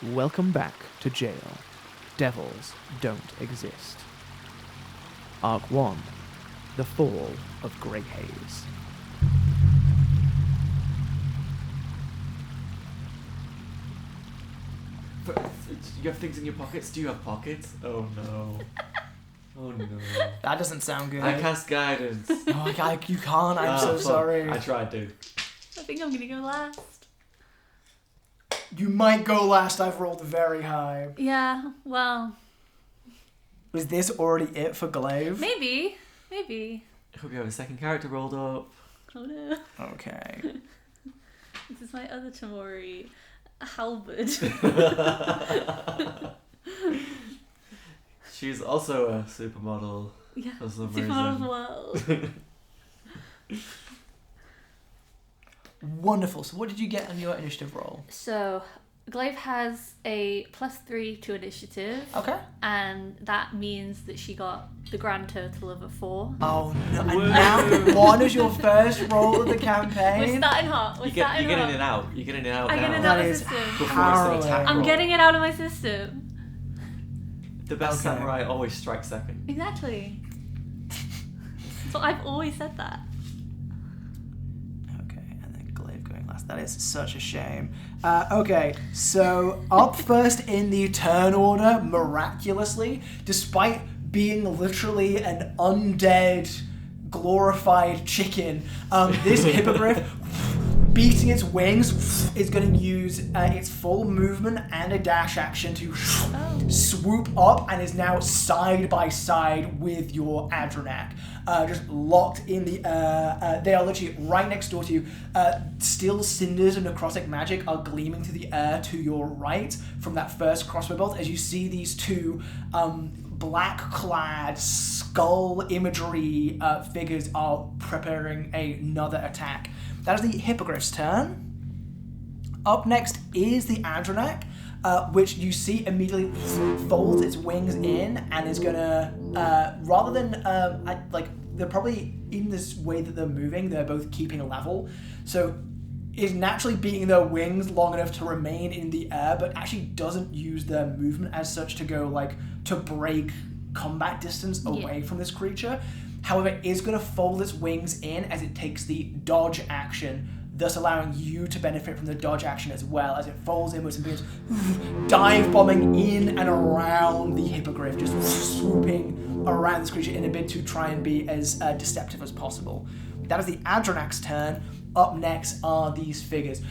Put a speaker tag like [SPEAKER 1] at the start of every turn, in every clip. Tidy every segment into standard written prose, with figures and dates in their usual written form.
[SPEAKER 1] Welcome back to jail. Devils don't exist. Arc 1. The Fall of Grey Haze.
[SPEAKER 2] You have things in your pockets? Do you have pockets? Oh no. Oh no.
[SPEAKER 3] That doesn't sound good.
[SPEAKER 2] I cast guidance.
[SPEAKER 3] Oh, you can't. I'm so
[SPEAKER 2] fuck.
[SPEAKER 3] sorry.
[SPEAKER 2] I tried to.
[SPEAKER 4] I think I'm gonna go last.
[SPEAKER 3] You might go last. I've rolled very high.
[SPEAKER 4] Yeah, well,
[SPEAKER 3] Was this already it for Glaive?
[SPEAKER 4] maybe.
[SPEAKER 2] I hope you have a second character rolled up.
[SPEAKER 4] Oh no.
[SPEAKER 3] Okay.
[SPEAKER 4] This is my other Tamori, Halberd.
[SPEAKER 2] She's also a supermodel.
[SPEAKER 4] Yeah,
[SPEAKER 2] For some
[SPEAKER 4] Supermodel's
[SPEAKER 2] reason.
[SPEAKER 4] World.
[SPEAKER 3] Wonderful. So what did you get on your initiative roll?
[SPEAKER 4] So, Glaive has a +3 to initiative,
[SPEAKER 3] Okay.
[SPEAKER 4] and that means that she got the grand total of a 4.
[SPEAKER 3] Oh no. And now one is your first roll of the campaign.
[SPEAKER 4] We're starting hot.
[SPEAKER 2] You get in and out. You get in and out
[SPEAKER 4] I
[SPEAKER 2] now.
[SPEAKER 4] get in and
[SPEAKER 3] That
[SPEAKER 4] out of my
[SPEAKER 3] is
[SPEAKER 4] system.
[SPEAKER 2] Before it's an
[SPEAKER 3] harrowing.
[SPEAKER 2] attack
[SPEAKER 4] I'm
[SPEAKER 2] roll.
[SPEAKER 4] getting it out of my system.
[SPEAKER 2] The best
[SPEAKER 3] Okay.
[SPEAKER 2] samurai always strikes second.
[SPEAKER 4] Exactly. So I've always said that.
[SPEAKER 3] Okay, and then Glaive going last. That is such a shame. Okay, so up first in the turn order, miraculously, despite being literally an undead, glorified chicken, this hippogriff, beating its wings, is going to use its full movement and a dash action to swoop up and is now side by side with your Adronac. Just locked in the they are literally right next door to you. Still cinders of necrotic magic are gleaming through the air to your right from that first crossbow bolt as you see these two black-clad skull imagery figures are preparing another attack. That is the hippogriff's turn. Up next is the Adronac, which you see immediately folds its wings in and is gonna, rather than, they're probably in this way that they're moving, they're both keeping level. So is naturally beating their wings long enough to remain in the air, but actually doesn't use their movement as such to go, to break combat distance away from this creature. However, it is going to fold its wings in as it takes the dodge action, thus allowing you to benefit from the dodge action as well as it folds inwards and begins dive bombing in and around the hippogriff, just swooping around this creature in a bid to try and be as deceptive as possible. That is the Adronac's turn. Up next are these figures.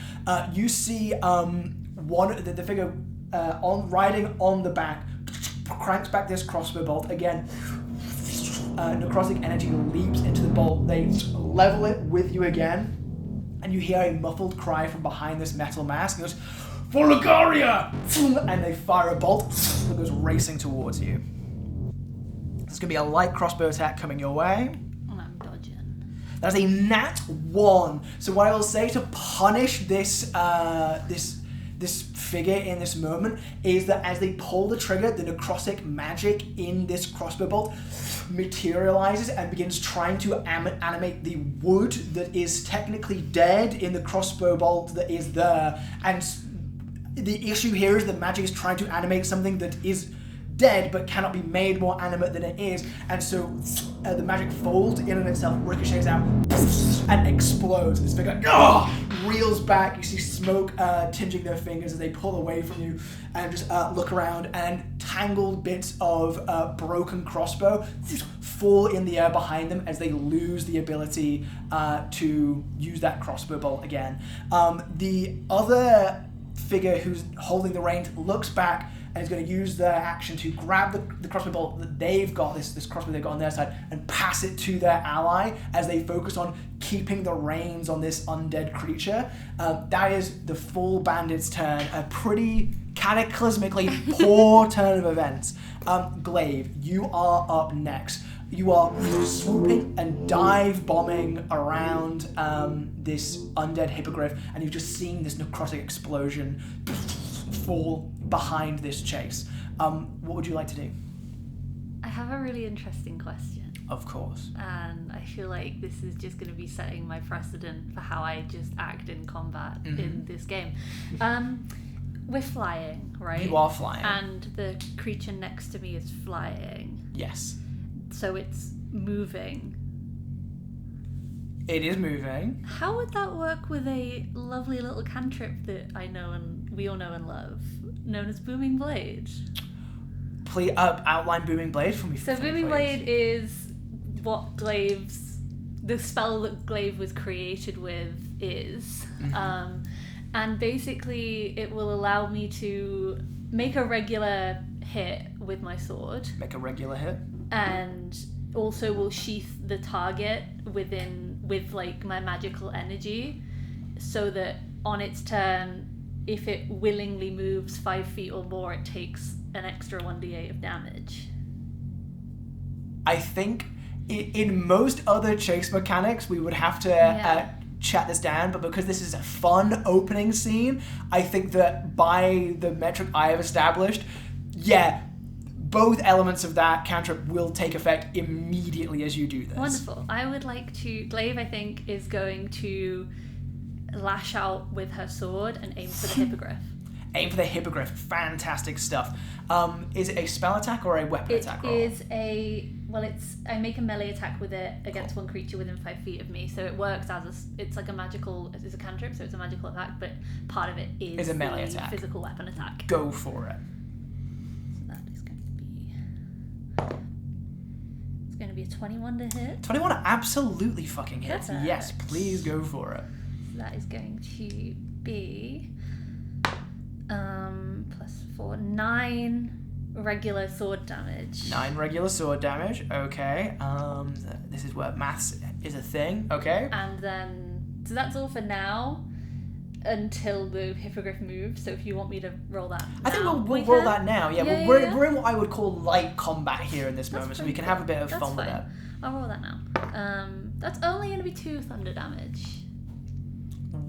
[SPEAKER 3] You see the figure riding on the back, cranks back this crossbow bolt again. Necrotic energy leaps into the bolt. They level it with you again, and you hear a muffled cry from behind this metal mask. It goes, "For Lucaria!" And they fire a bolt that goes racing towards you. There's going to be a light crossbow attack coming your way.
[SPEAKER 4] And I'm dodging.
[SPEAKER 3] That's a nat 1. So what I will say to punish this this figure in this moment is that as they pull the trigger, the necrotic magic in this crossbow bolt materializes and begins trying to animate the wood that is technically dead in the crossbow bolt that is there. And the issue here is the magic is trying to animate something that is dead but cannot be made more animate than it is, and so the magic folds in on itself, ricochets out, and explodes. This figure reels back. You see smoke tinging their fingers as they pull away from you and just look around, and tangled bits of broken crossbow fall in the air behind them as they lose the ability to use that crossbow bolt again. The other figure who's holding the reins looks back and is going to use their action to grab the crossbow bolt that they've got, this crossbow they've got on their side, and pass it to their ally as they focus on keeping the reins on this undead creature. That is the full bandit's turn. A pretty cataclysmically poor turn of events. Glaive, you are up next. You are swooping and dive bombing around this undead hippogriff, and you've just seen this necrotic explosion fall behind this chase. What would you like to do?
[SPEAKER 4] I have a really interesting question.
[SPEAKER 3] Of course.
[SPEAKER 4] And I feel like this is just going to be setting my precedent for how I just act in combat in this game. we're flying, right?
[SPEAKER 3] You are flying.
[SPEAKER 4] And the creature next to me is flying.
[SPEAKER 3] Yes.
[SPEAKER 4] So it's moving.
[SPEAKER 3] It is moving.
[SPEAKER 4] How would that work with a lovely little cantrip that I know and we all know and love, known as Booming Blade?
[SPEAKER 3] Please outline Booming Blade for me.
[SPEAKER 4] So Booming Blade is what the spell that Glaive was created with is.
[SPEAKER 3] Mm-hmm.
[SPEAKER 4] And basically it will allow me to make a regular hit with my sword.
[SPEAKER 3] Make a regular hit.
[SPEAKER 4] And also will sheath the target with like my magical energy, so that on its turn, if it willingly moves 5 feet or more, it takes an extra 1d8 of damage.
[SPEAKER 3] I think in most other chase mechanics we would have to chat this down, but because this is a fun opening scene, I think that by the metric I have established, both elements of that cantrip will take effect immediately as you do this.
[SPEAKER 4] Wonderful. I would like to... Glaive, I think, is going to lash out with her sword and aim for the hippogriff.
[SPEAKER 3] Aim for the hippogriff. Fantastic stuff. Is it a spell attack or a weapon attack roll?
[SPEAKER 4] It is a... Well, I make a melee attack with it against one creature within 5 feet of me, so it works as it's like a magical... It's a cantrip, so it's a magical attack, but part of it is
[SPEAKER 3] a melee attack.
[SPEAKER 4] Physical weapon attack.
[SPEAKER 3] Go for it.
[SPEAKER 4] It's going to be a 21 to hit.
[SPEAKER 3] 21 absolutely fucking hits.
[SPEAKER 4] Perfect.
[SPEAKER 3] Yes, please go for it.
[SPEAKER 4] So that is going to be +4, 9 regular sword damage.
[SPEAKER 3] 9 regular sword damage. Okay. This is where maths is a thing. Okay.
[SPEAKER 4] And then, so that's all for now. Until the hippogriff moves, so if you want me to roll that
[SPEAKER 3] I think
[SPEAKER 4] now,
[SPEAKER 3] we'll roll that now.
[SPEAKER 4] Yeah,
[SPEAKER 3] We're in what I would call light combat here in this
[SPEAKER 4] That's
[SPEAKER 3] moment, so we
[SPEAKER 4] pretty
[SPEAKER 3] can
[SPEAKER 4] good.
[SPEAKER 3] have a bit of
[SPEAKER 4] That's
[SPEAKER 3] fun with
[SPEAKER 4] fine.
[SPEAKER 3] it.
[SPEAKER 4] I'll roll that now. That's only going to be 2 thunder damage.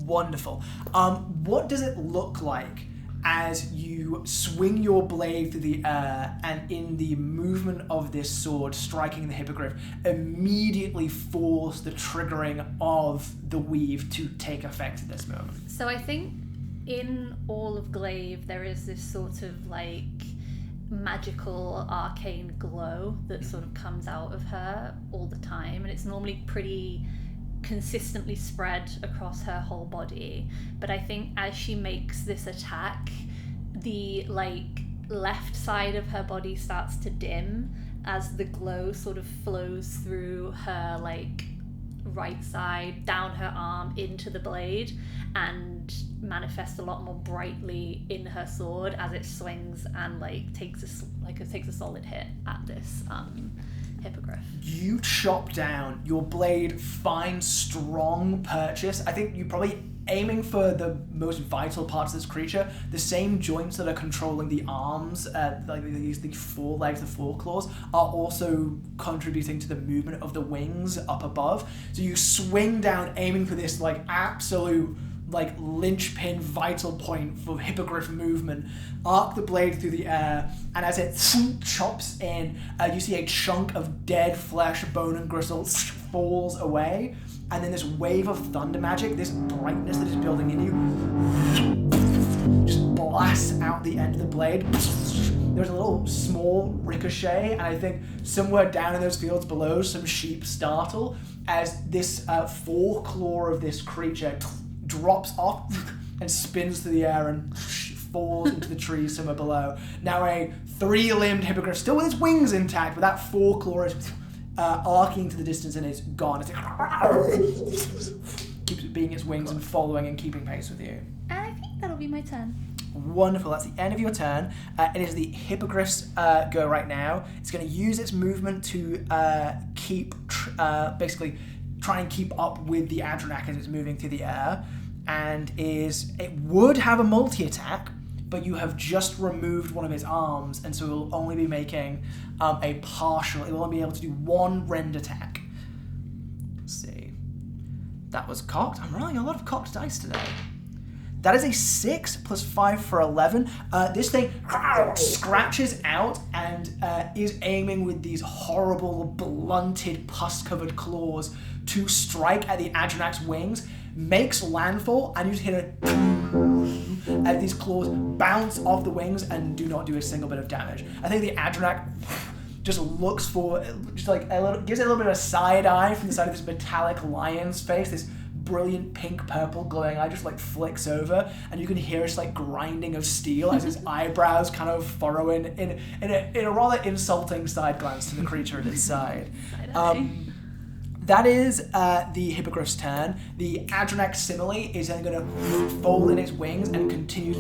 [SPEAKER 3] Wonderful. What does it look like as you swing your blade through the air and in the movement of this sword striking the hippogriff immediately force the triggering of the weave to take effect at this moment?
[SPEAKER 4] So I think in all of Glaive there is this sort of like magical arcane glow that sort of comes out of her all the time, and it's normally pretty consistently spread across her whole body. But I think as she makes this attack, the like left side of her body starts to dim as the glow sort of flows through her like right side, down her arm, into the blade, and manifests a lot more brightly in her sword as it swings and like takes a solid hit at this hippogriff.
[SPEAKER 3] You chop down, your blade finds strong purchase. I think you're probably aiming for the most vital parts of this creature. The same joints that are controlling the arms, like these four legs, the foreclaws, are also contributing to the movement of the wings up above. So you swing down, aiming for this like absolute like linchpin vital point for hippogriff movement, arc the blade through the air, and as it chops in, you see a chunk of dead flesh, bone and gristle falls away, and then this wave of thunder magic, this brightness that is building in you, just blasts out the end of the blade. There's a little small ricochet, and I think somewhere down in those fields below, some sheep startle as this foreclaw of this creature drops off and spins through the air and falls into the trees somewhere below. Now a 3-limbed hippogriff, still with its wings intact, but that foreclaw is arcing to the distance and is gone. It's like, keeps beating its wings and following and keeping pace with you.
[SPEAKER 4] And I think that'll be my turn.
[SPEAKER 3] Wonderful, that's the end of your turn. It is the hippogriff's go right now. It's going to use its movement to basically try and keep up with the Adronac as it's moving through the air, and it would have a multi-attack, but you have just removed one of its arms, and so it will only be making it will only be able to do 1 rend attack. Let's see. That was cocked. I'm rolling a lot of cocked dice today. That is a 6 plus 5 for 11. This thing scratches out and is aiming with these horrible, blunted, pus-covered claws to strike at the Adronac's wings, makes landfall, and you just hit as these claws bounce off the wings and do not do a single bit of damage. I think the Adrenac just looks for, just like gives it a little bit of a side eye from the side of this metallic lion's face, this brilliant pink purple glowing eye just like flicks over, and you can hear this like grinding of steel as his eyebrows kind of furrow in a rather insulting side glance to the creature at its side. That is the Hippogriff's turn. The Adrenac simile is then going to fold in its wings and continues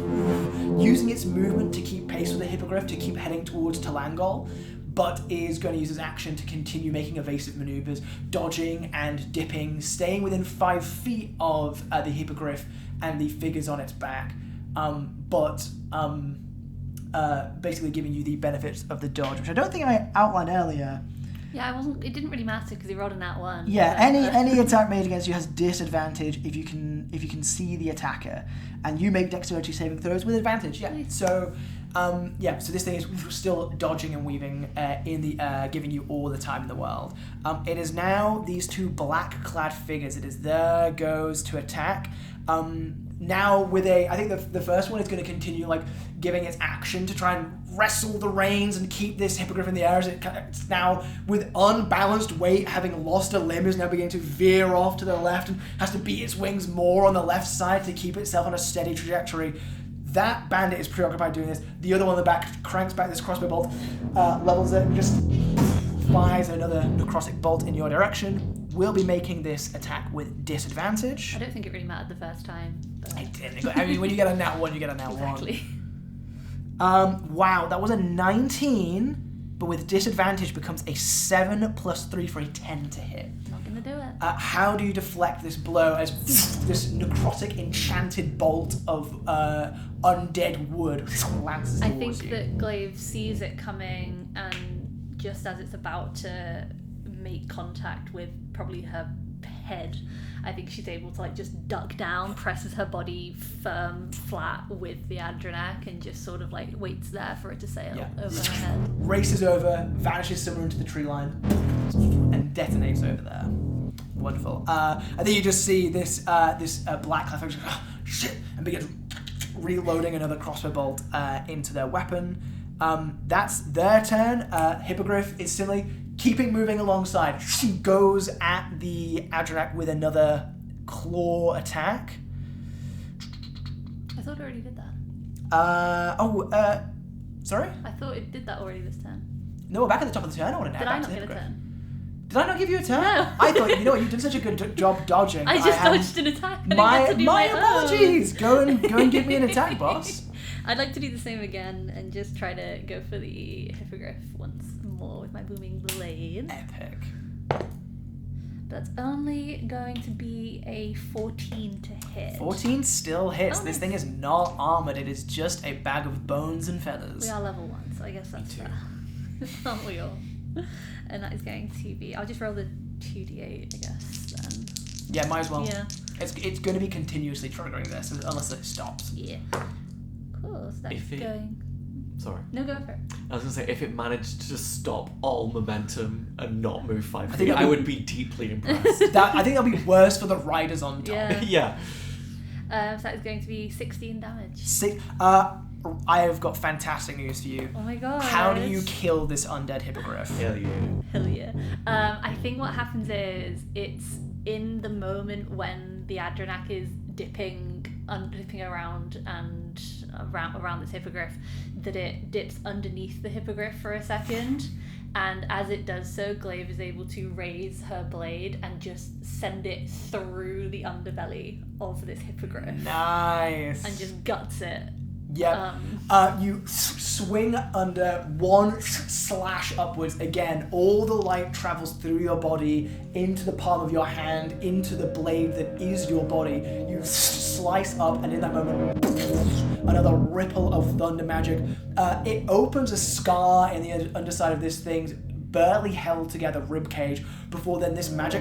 [SPEAKER 3] using its movement to keep pace with the Hippogriff to keep heading towards Talangol, but is going to use his action to continue making evasive maneuvers, dodging and dipping, staying within 5 feet of the Hippogriff and the figures on its back, but basically giving you the benefits of the dodge, which I don't think I outlined earlier.
[SPEAKER 4] Yeah, it didn't really matter because he rolled a nat 1.
[SPEAKER 3] Yeah, any attack made against you has disadvantage if you can see the attacker, and you make dexterity saving throws with advantage. Yeah. So, so this thing is still dodging and weaving in the air, giving you all the time in the world. It is now these two black-clad figures. It is their goes to attack. Now with I think the first one is going to continue like giving its action to try and wrestle the reins and keep this Hippogriff in the air as it's now with unbalanced weight, having lost a limb, is now beginning to veer off to the left and has to beat its wings more on the left side to keep itself on a steady trajectory. That bandit is preoccupied doing this. The other one in the back cranks back this crossbow bolt, levels it, and just fires another necrotic bolt in your direction. We'll be making this attack with disadvantage.
[SPEAKER 4] I don't think it really mattered the first time. But...
[SPEAKER 3] It didn't. I mean, when you get a nat 1, you get a nat 1.
[SPEAKER 4] Exactly.
[SPEAKER 3] Wow, that was a 19, but with disadvantage becomes a 7 plus 3 for a 10 to hit.
[SPEAKER 4] Not gonna do it.
[SPEAKER 3] How do you deflect this blow as this necrotic enchanted bolt of undead wood lances towards you?
[SPEAKER 4] I think that Glaive sees it coming, and just as it's about to make contact with probably her head, I think she's able to like just duck down, presses her body firm flat with the Adrenac, and just sort of like waits there for it to sail over her head. Races
[SPEAKER 3] over, vanishes somewhere into the tree line, and detonates over there. Wonderful. I think you just see this black clad figure, shit, and begins reloading another crossbow bolt into their weapon. That's their turn. Hippogriff is similarly keeping moving alongside. She goes at the Adrenac with another claw attack.
[SPEAKER 4] I thought it already did that.
[SPEAKER 3] Sorry?
[SPEAKER 4] I thought it did that already this turn.
[SPEAKER 3] No, we're back at the top of the turn. I want to
[SPEAKER 4] Did I not get a turn?
[SPEAKER 3] Did I not give you a turn?
[SPEAKER 4] No.
[SPEAKER 3] I thought, you know what, you did such a good job dodging.
[SPEAKER 4] I just dodged an attack.
[SPEAKER 3] My apologies. Go and give me an attack, boss.
[SPEAKER 4] I'd like to do the same again and just try to go for the Hippogriff once more with my booming blade.
[SPEAKER 3] Epic.
[SPEAKER 4] That's only going to be a 14 to hit.
[SPEAKER 3] 14 still hits.
[SPEAKER 4] Oh,
[SPEAKER 3] this
[SPEAKER 4] nice.
[SPEAKER 3] thing is not armored. It is just a bag of bones and feathers.
[SPEAKER 4] We are level 1, so I guess that's fair. Aren't we all? And that is going to be... I'll just roll the 2d8, I guess, then.
[SPEAKER 3] Yeah, might as well.
[SPEAKER 4] Yeah.
[SPEAKER 3] It's going to be continuously triggering this unless it stops.
[SPEAKER 4] Yeah. Cool, so that's going...
[SPEAKER 2] Sorry.
[SPEAKER 4] No, go for it.
[SPEAKER 2] I was going to say, if it managed to stop all momentum and not move 5
[SPEAKER 3] I think
[SPEAKER 2] feet, I would be deeply impressed.
[SPEAKER 3] I think that'll be worse for the riders on top.
[SPEAKER 4] Yeah.
[SPEAKER 2] Yeah.
[SPEAKER 4] So that is going to be 16 damage.
[SPEAKER 3] I have got fantastic news for you.
[SPEAKER 4] Oh my god.
[SPEAKER 3] How do you kill this undead hippogriff?
[SPEAKER 2] Hell yeah.
[SPEAKER 4] Hell yeah. I think what happens is it's in the moment when the Adrenac is dipping around and around this hippogriff that it dips underneath the hippogriff for a second, and as it does so, Glaive is able to raise her blade and just send it through the underbelly of this hippogriff.
[SPEAKER 3] Nice.
[SPEAKER 4] And just guts it.
[SPEAKER 3] Yep. You swing under, one slash upwards. Again, all the light travels through your body, into the palm of your hand, into the blade that is your body. You slice up, and in that moment, another ripple of thunder magic. It opens a scar in the underside of this thing's barely held together rib cage, before then this magic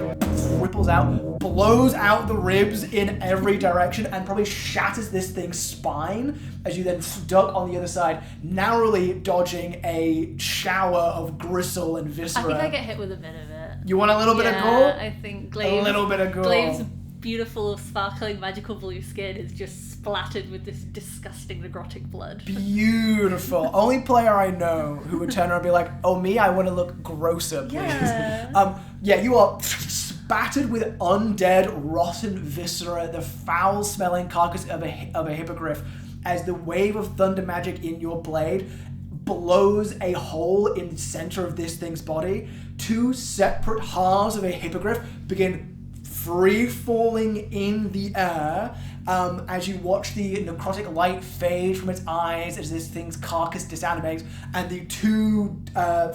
[SPEAKER 3] ripples out, blows out the ribs in every direction, and probably shatters this thing's spine as you then duck on the other side, narrowly dodging a shower of gristle and viscera.
[SPEAKER 4] I think I get hit with a bit of it.
[SPEAKER 3] You want a little bit of gore?
[SPEAKER 4] I think Glaive,
[SPEAKER 3] a little bit of gore.
[SPEAKER 4] Glaive's beautiful, sparkling, magical blue skin is just splattered with this disgusting necrotic blood.
[SPEAKER 3] Beautiful. Only player I know who would turn around and be like, oh, me, I want to look grosser, please.
[SPEAKER 4] Yeah.
[SPEAKER 3] You are spattered with undead, rotten viscera, the foul-smelling carcass of a hippogriff, as the wave of thunder magic in your blade blows a hole in the center of this thing's body. Two separate halves of a hippogriff begin free-falling in the air as you watch the necrotic light fade from its eyes as this thing's carcass disanimates, and the two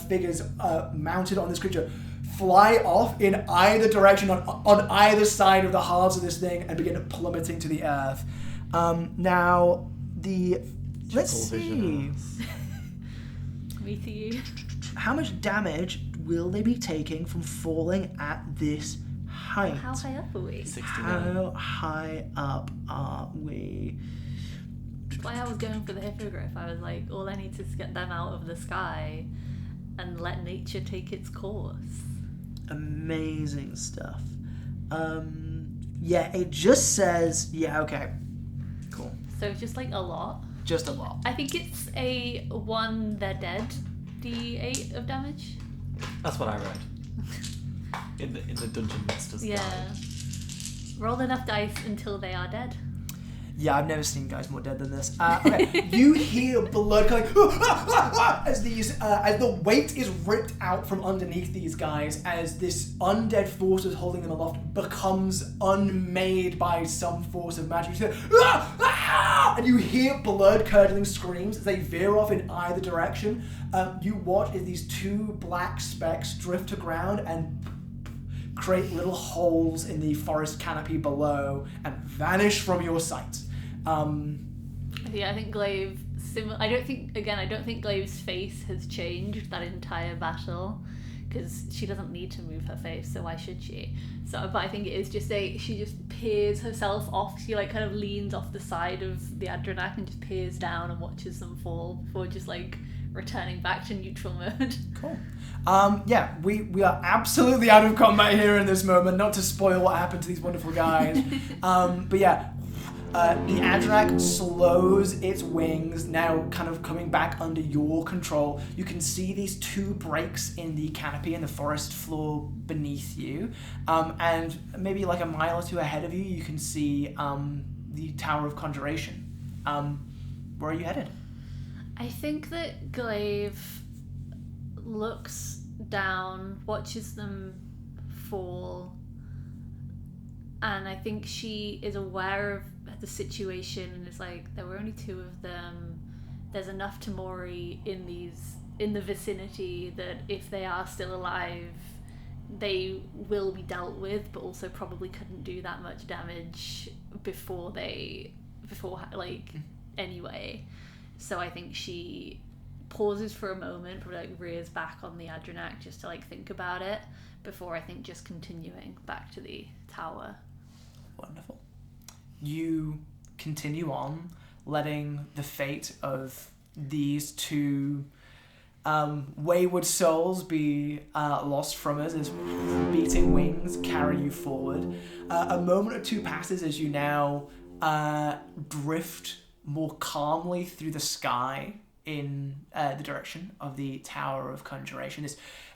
[SPEAKER 3] figures mounted on this creature fly off in either direction on either side of the halves of this thing and begin plummeting to the earth. Let's see.
[SPEAKER 4] Me to you.
[SPEAKER 3] How much damage will they be taking from falling at this height?
[SPEAKER 4] How high up are we?
[SPEAKER 2] 69.
[SPEAKER 3] How high up are we?
[SPEAKER 4] That's why I was going for the hippogriff. I was like, all I need is to get them out of the sky and let nature take its course.
[SPEAKER 3] Amazing stuff. Yeah, it just says, yeah, okay. Cool.
[SPEAKER 4] So just like a lot.
[SPEAKER 3] Just a lot.
[SPEAKER 4] I think it's a 1 they're dead D8 of damage.
[SPEAKER 2] That's what I read. In the Dungeon Master's
[SPEAKER 4] Yeah.
[SPEAKER 2] Guide.
[SPEAKER 4] Roll enough dice until they are dead.
[SPEAKER 3] Yeah, I've never seen guys more dead than this. Okay, you hear blood going as the weight is ripped out from underneath these guys, as this undead force that's holding them aloft becomes unmade by some force of magic. You hear, and you hear blood-curdling screams as they veer off in either direction. You watch as these two black specks drift to ground and create little holes in the forest canopy below and vanish from your sight.
[SPEAKER 4] Yeah, I think Glaive. I don't think Glaive's face has changed that entire battle, because she doesn't need to move her face, so why should she? So, but I think it is just she just peers herself off. She like kind of leans off the side of the Adrenac and just peers down and watches them fall before just like returning back to neutral mode.
[SPEAKER 3] Cool. Yeah, we are absolutely out of combat here in this moment, not to spoil what happened to these wonderful guys. But yeah, the Adrenac slows its wings, now kind of coming back under your control. You can see these two breaks in the canopy and the forest floor beneath you. And maybe like a mile or two ahead of you, you can see the Tower of Conjuration. Where are you headed?
[SPEAKER 4] I think that Glaive looks down, watches them fall, and I think she is aware of the situation and is like, there were only 2 of them. There's enough Tamori in the vicinity that if they are still alive, they will be dealt with, but also probably couldn't do that much damage before anyway. So I think she pauses for a moment, probably like rears back on the Adrenac just to like think about it before I think just continuing back to the tower.
[SPEAKER 3] Wonderful. You continue on, letting the fate of these 2 wayward souls be lost from us as beating wings carry you forward. A moment or 2 passes as you now drift more calmly through the sky in the direction of the Tower of Conjuration.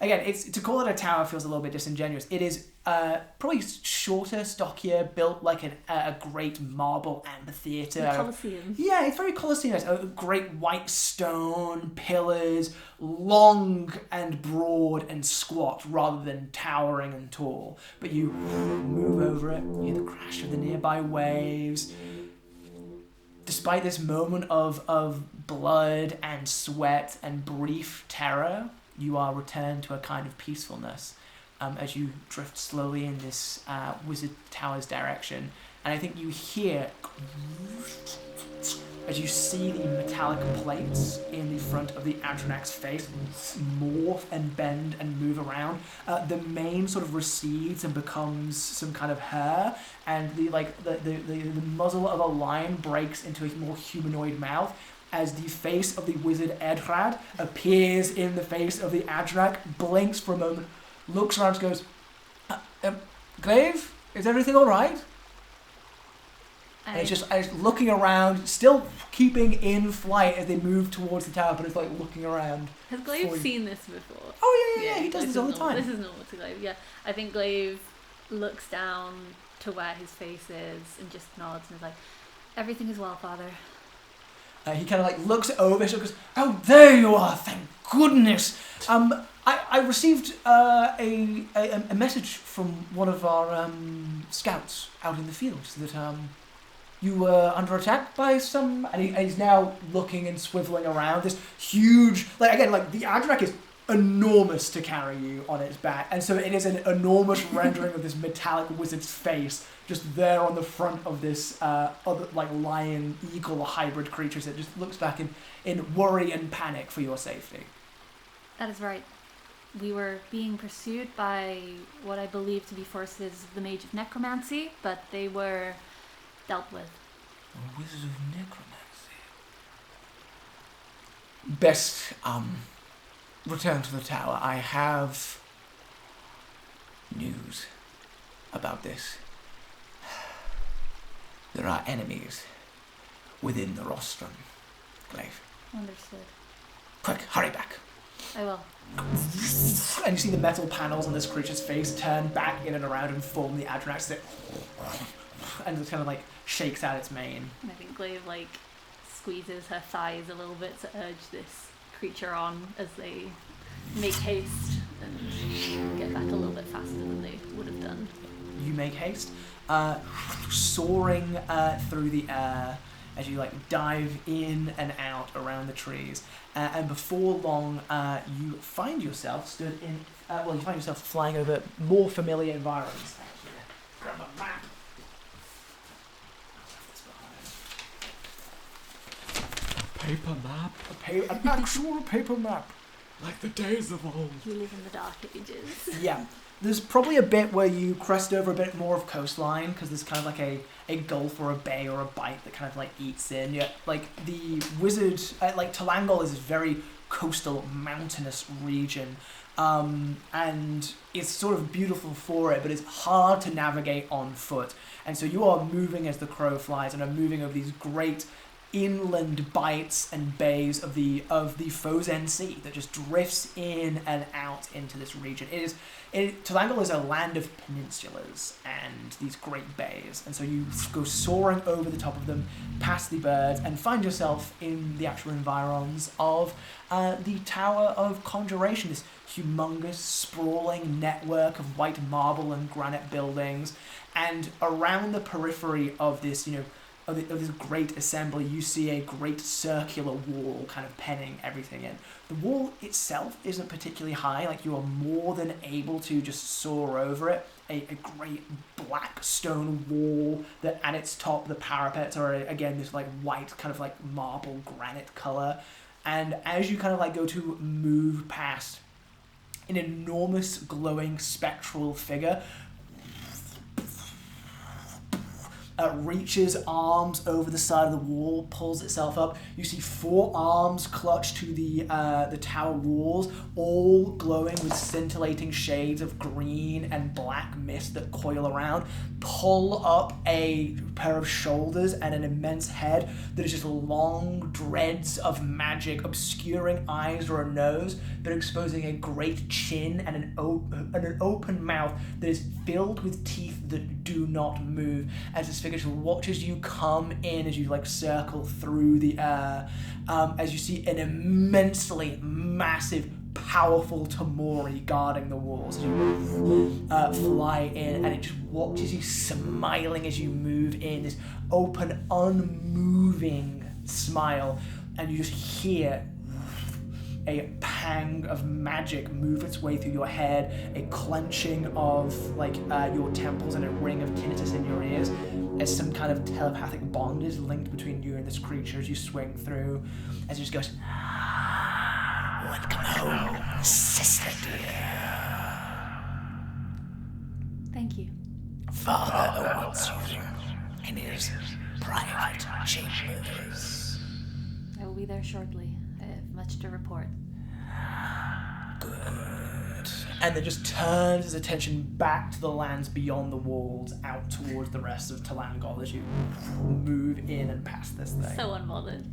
[SPEAKER 3] To call it a tower feels a little bit disingenuous. It is probably shorter, stockier, built like a great marble amphitheater.
[SPEAKER 4] The Colosseum.
[SPEAKER 3] Yeah, it's very Colosseum. Great white stone pillars, long and broad and squat rather than towering and tall. But you move over it, you hear the crash of the nearby waves. Despite this moment of blood and sweat and brief terror, you are returned to a kind of peacefulness as you drift slowly in this wizard tower's direction. And I think you hear, as you see the metallic plates in the front of the Adrenac's face morph and bend and move around. The mane sort of recedes and becomes some kind of hair, and the muzzle of a lion breaks into a more humanoid mouth as the face of the wizard Edrad appears in the face of the Adrenac, blinks for a moment, looks around and goes, Glaive, is everything all right? And it's just looking around, still keeping in flight as they move towards the tower, but it's like looking around.
[SPEAKER 4] Has Glaive seen this before?
[SPEAKER 3] Oh yeah, he does this all the time.
[SPEAKER 4] This is normal to Glaive, yeah. I think Glaive looks down to where his face is and just nods and is like, everything is well, Father.
[SPEAKER 3] He kind of like looks over and goes, "Oh, there you are! Thank goodness." I received a message from one of our scouts out in the fields that you were under attack by some, and he's now looking and swiveling around this huge, like again, like the Adrak is enormous to carry you on its back, and so it is an enormous rendering of this metallic wizard's face just there on the front of this other like lion eagle hybrid creatures that just looks back in worry and panic for your safety.
[SPEAKER 4] That is right. We were being pursued by what I believe to be forces of the Mage of Necromancy, but they were dealt with.
[SPEAKER 3] A wizard of necromancy. Best return to the tower. I have news about this. There are enemies within the rostrum, Glaive.
[SPEAKER 4] Understood.
[SPEAKER 3] Quick, hurry back.
[SPEAKER 4] I will.
[SPEAKER 3] And you see the metal panels on this creature's face turn back in and around and form the Adrax that and it kind of like shakes out its mane.
[SPEAKER 4] And I think Glaive like squeezes her thighs a little bit to urge this creature on as they make haste and get back a little bit faster than they would have done.
[SPEAKER 3] You make haste, soaring through the air as you like dive in and out around the trees, and before long, you find yourself stood in. You find yourself flying over more familiar environments. Grab a map.
[SPEAKER 2] Paper map?
[SPEAKER 3] An actual paper map.
[SPEAKER 2] Like the days of old.
[SPEAKER 4] You live in the dark ages.
[SPEAKER 3] Yeah. There's probably a bit where you crest over a bit more of coastline, because there's kind of like a gulf or a bay or a bight that kind of like eats in. Yeah, like the wizard, like Talangol is a very coastal, mountainous region, and it's sort of beautiful for it, but it's hard to navigate on foot. And so you are moving as the crow flies, and are moving over these great inland bights and bays of the Fosen Sea that just drifts in and out into this region. Talangol is a land of peninsulas and these great bays, and so you go soaring over the top of them, past the birds, and find yourself in the actual environs of the Tower of Conjuration, this humongous, sprawling network of white marble and granite buildings, and around the periphery of this, of this great assembly, you see a great circular wall kind of penning everything in. The wall itself isn't particularly high, like you are more than able to just soar over it. A great black stone wall that at its top the parapets are, again, this like white kind of like marble granite color. And as you kind of like go to move past an enormous glowing spectral figure, reaches arms over the side of the wall, pulls itself up. You see 4 arms clutched to the tower walls, all glowing with scintillating shades of green and black mist that coil around, pull up a pair of shoulders and an immense head that is just long dreads of magic obscuring eyes or a nose, but exposing a great chin and an open mouth that is filled with teeth that do not move, as this figure just watches you come in as you like circle through the air, as you see an immensely massive, powerful Tamori guarding the walls as you fly in, and it just watches you smiling as you move in, this open, unmoving smile, and you just hear a pang of magic move its way through your head, a clenching of like your temples and a ring of tinnitus in your ears, as some kind of telepathic bond is linked between you and this creature as you swing through, as it just goes, "Welcome home, sister dear.
[SPEAKER 4] Thank you.
[SPEAKER 3] Father awaits you in his private chambers."
[SPEAKER 4] I will be there shortly. I have much to report.
[SPEAKER 3] Good. and then just turns his attention back to the lands beyond the walls, out towards the rest of Talangol as you move in and past this thing.
[SPEAKER 4] So unbothered.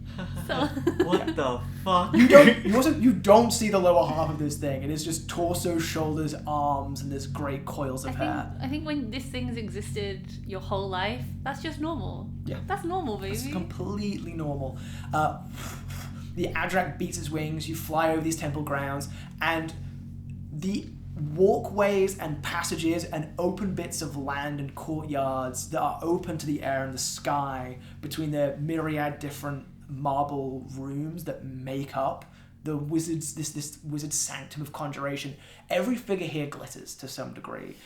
[SPEAKER 4] So
[SPEAKER 2] What the fuck?
[SPEAKER 3] You don't see the lower half of this thing. It is just torso, shoulders, arms, and this great coils of hair.
[SPEAKER 4] I think when this thing's existed your whole life, that's just normal.
[SPEAKER 3] Yeah.
[SPEAKER 4] That's normal, baby.
[SPEAKER 3] It's completely normal. The Adrak beats his wings, you fly over these temple grounds, and the walkways and passages and open bits of land and courtyards that are open to the air and the sky between the myriad different marble rooms that make up the wizard's this wizard's sanctum of conjuration. Every figure here glitters to some degree.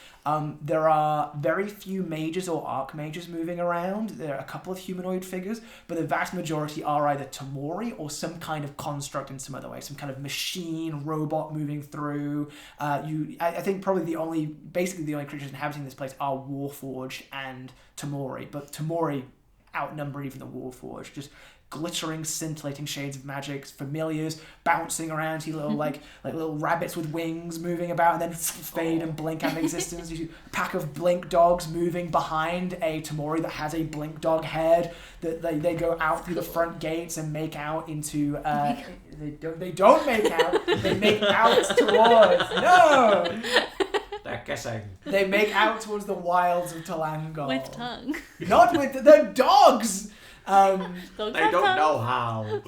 [SPEAKER 3] There are very few mages or archmages moving around. There are a couple of humanoid figures, but the vast majority are either Tamori or some kind of construct in some other way, some kind of machine, robot moving through. I think probably the only creatures inhabiting this place are Warforged and Tamori, but Tamori outnumber even the Warforged. Just glittering, scintillating shades of magic, familiars bouncing around, see little like little rabbits with wings moving about and then fade and blink out of existence. You see a pack of blink dogs moving behind a Tamori that has a blink dog head. That they go out through the front gates and make out into they don't make out. They make out towards
[SPEAKER 2] They're kissing.
[SPEAKER 3] They make out towards the wilds of Talangol.
[SPEAKER 4] With tongue.
[SPEAKER 3] Not with the dogs.
[SPEAKER 4] Dogs
[SPEAKER 2] They
[SPEAKER 4] have
[SPEAKER 2] don't
[SPEAKER 4] tongue.
[SPEAKER 2] know how.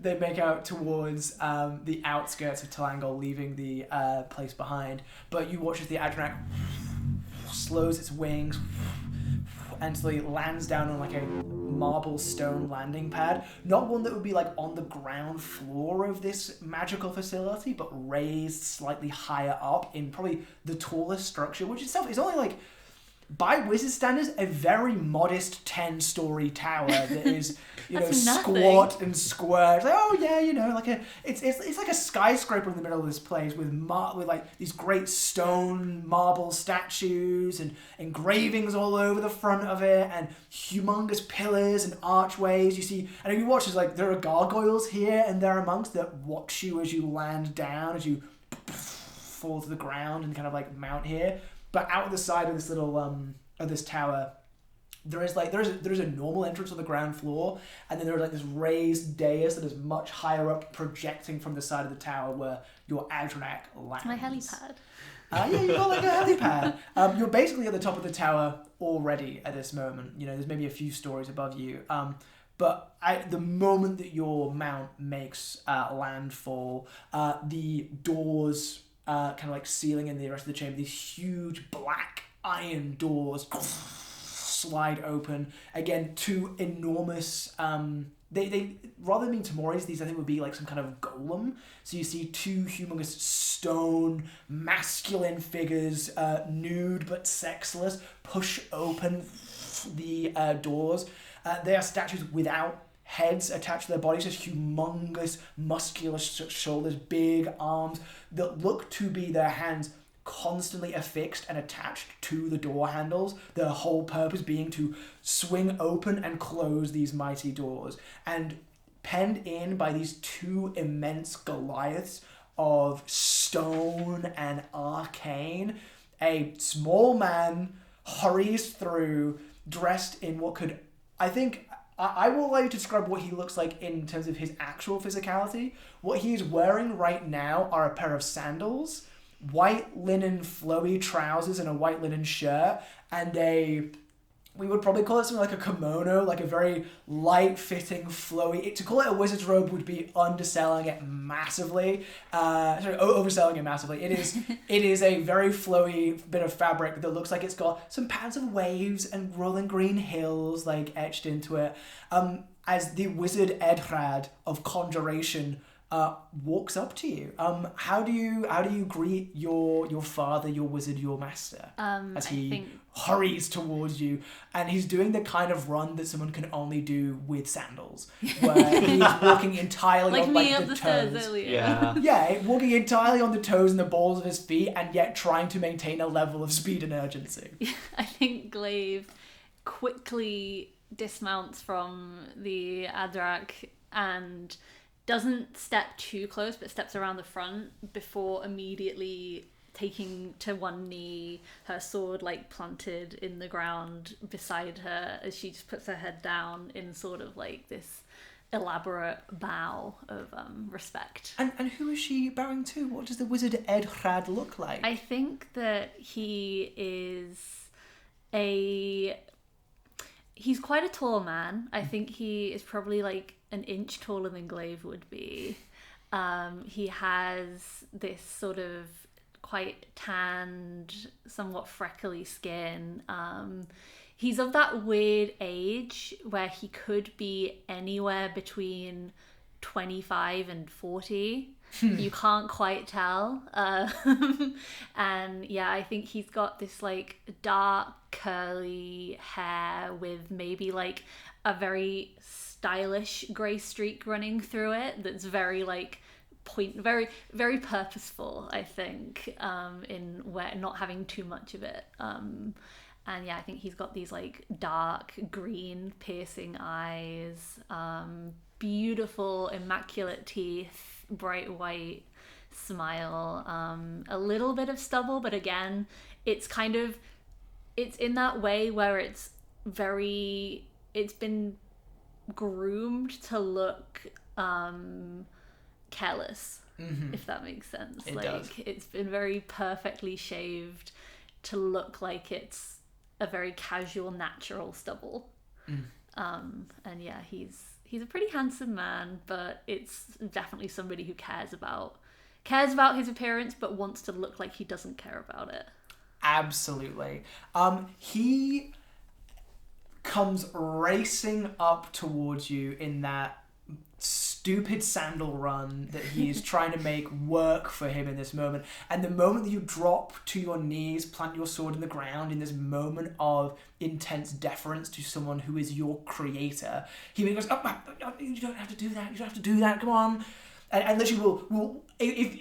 [SPEAKER 3] They make out towards the outskirts of Talangol, leaving the place behind. But you watch as the Adrak slows its wings and slowly lands down on like a marble stone landing pad. Not one that would be like on the ground floor of this magical facility, but raised slightly higher up in probably the tallest structure, which itself is only like, by wizard standards, a very modest 10-story tower that is, squat and square. It's like, it's like a skyscraper in the middle of this place with like these great stone marble statues and engravings all over the front of it and humongous pillars and archways. You see, and if you watch, like there are gargoyles here and there amongst that watch you as you land down, as you fall to the ground and kind of like mount here. But out the side of this little of this tower, there is a normal entrance on the ground floor, and then there's like this raised dais that is much higher up, projecting from the side of the tower where your Adrak lands.
[SPEAKER 4] It's my helipad.
[SPEAKER 3] Yeah, you got like a helipad. You're basically at the top of the tower already at this moment. There's maybe a few stories above you. But the moment that your mount makes landfall, the doors kind of like sealing in the rest of the chamber, these huge black iron doors slide open. Again, two enormous they rather than being Tamoris, these I think would be like some kind of golem. So you see two humongous stone masculine figures, nude but sexless, push open the doors. They are statues without heads attached to their bodies, just humongous muscular shoulders, big arms that look to be their hands constantly affixed and attached to the door handles, their whole purpose being to swing open and close these mighty doors. And penned in by these two immense Goliaths of stone and arcane, a small man hurries through, dressed in what could, I think, I will allow you to describe what he looks like in terms of his actual physicality. What he is wearing right now are a pair of sandals, white linen flowy trousers and a white linen shirt, and we would probably call it something like a kimono, like a very light-fitting, flowy. To call it a wizard's robe would be underselling it massively. Overselling it massively. It is a very flowy bit of fabric that looks like it's got some patterns of waves and rolling green hills like etched into it. As the wizard Edrad of Conjuration walks up to you. How do you greet your father, your wizard, your master? As he hurries towards you, and he's doing the kind of run that someone can only do with sandals, where he's walking entirely on like the toes. Yeah, walking entirely on the toes and the balls of his feet, and yet trying to maintain a level of speed and urgency.
[SPEAKER 4] I think Glaive quickly dismounts from the Adrak and doesn't step too close, but steps around the front before immediately taking to one knee, her sword like planted in the ground beside her as she just puts her head down in sort of like this elaborate bow of respect.
[SPEAKER 3] And who is she bowing to? What does the wizard Edrad look like?
[SPEAKER 4] I think that he's quite a tall man. I think he is probably like an inch taller than Glaive would be. He has this sort of quite tanned, somewhat freckly skin. He's of that weird age where he could be anywhere between 25 and 40. You can't quite tell. And yeah, I think he's got this like dark curly hair with maybe like a very stylish grey streak running through it that's very like very very purposeful, I think, in where not having too much of it. And yeah, I think he's got these like dark green piercing eyes, beautiful immaculate teeth, bright white smile, a little bit of stubble, but again, it's in that way where it's been groomed to look careless, if that makes sense.
[SPEAKER 3] It does.
[SPEAKER 4] It's been very perfectly shaved to look like it's a very casual, natural stubble. And yeah, he's a pretty handsome man, but it's definitely somebody who cares about his appearance, but wants to look like he doesn't care about it.
[SPEAKER 3] Absolutely. He comes racing up towards you in that stupid sandal run that he is trying to make work for him in this moment. And the moment that you drop to your knees, plant your sword in the ground in this moment of intense deference to someone who is your creator, he goes, oh, you don't have to do that. You don't have to do that. Come on. And literally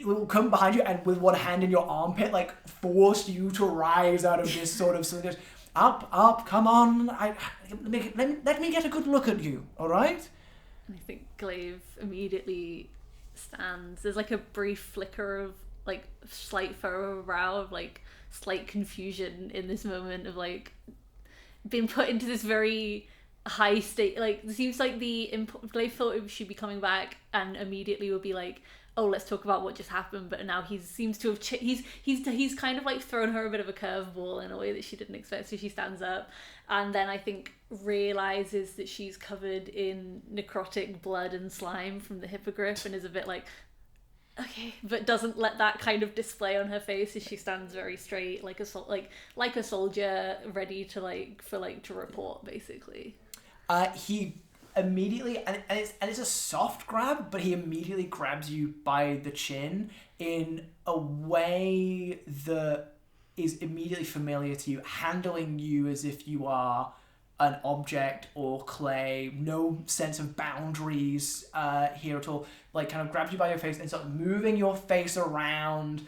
[SPEAKER 3] will come behind you and with one hand in your armpit, like force you to rise out of this sort of something. Up, come on. Let me get a good look at you, all right?
[SPEAKER 4] And I think Glaive immediately stands. There's like a brief flicker of like slight furrow of brow of like slight confusion in this moment of like being put into this very high state. Like it seems like Glaive thought it should be coming back and immediately would be like, oh, let's talk about what just happened. But now he seems to have he's kind of like thrown her a bit of a curveball in a way that she didn't expect. So she stands up and then I think realizes that she's covered in necrotic blood and slime from the hippogriff and is a bit like, okay, but doesn't let that kind of display on her face as she stands very straight like a soldier ready to to report, basically.
[SPEAKER 3] He immediately, and it's a soft grab, but he immediately grabs you by the chin in a way that is immediately familiar to you, handling you as if you are an object or clay, no sense of boundaries here at all. Like kind of grabs you by your face and starts moving your face around,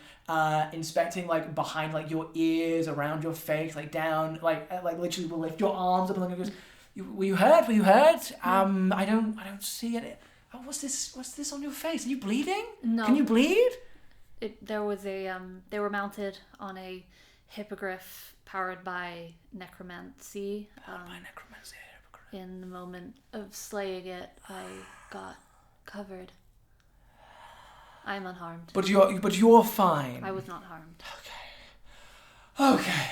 [SPEAKER 3] inspecting like behind like your ears, around your face, like down, like literally will lift your arms up and goes, Were you hurt? I don't see it. Oh, what's this on your face? Are you bleeding?
[SPEAKER 4] No.
[SPEAKER 3] Can you bleed?
[SPEAKER 4] They were mounted on a hippogriff powered by necromancy. In the moment of slaying it, I got covered. I am unharmed.
[SPEAKER 3] But you're fine.
[SPEAKER 4] I was not harmed.
[SPEAKER 3] Okay.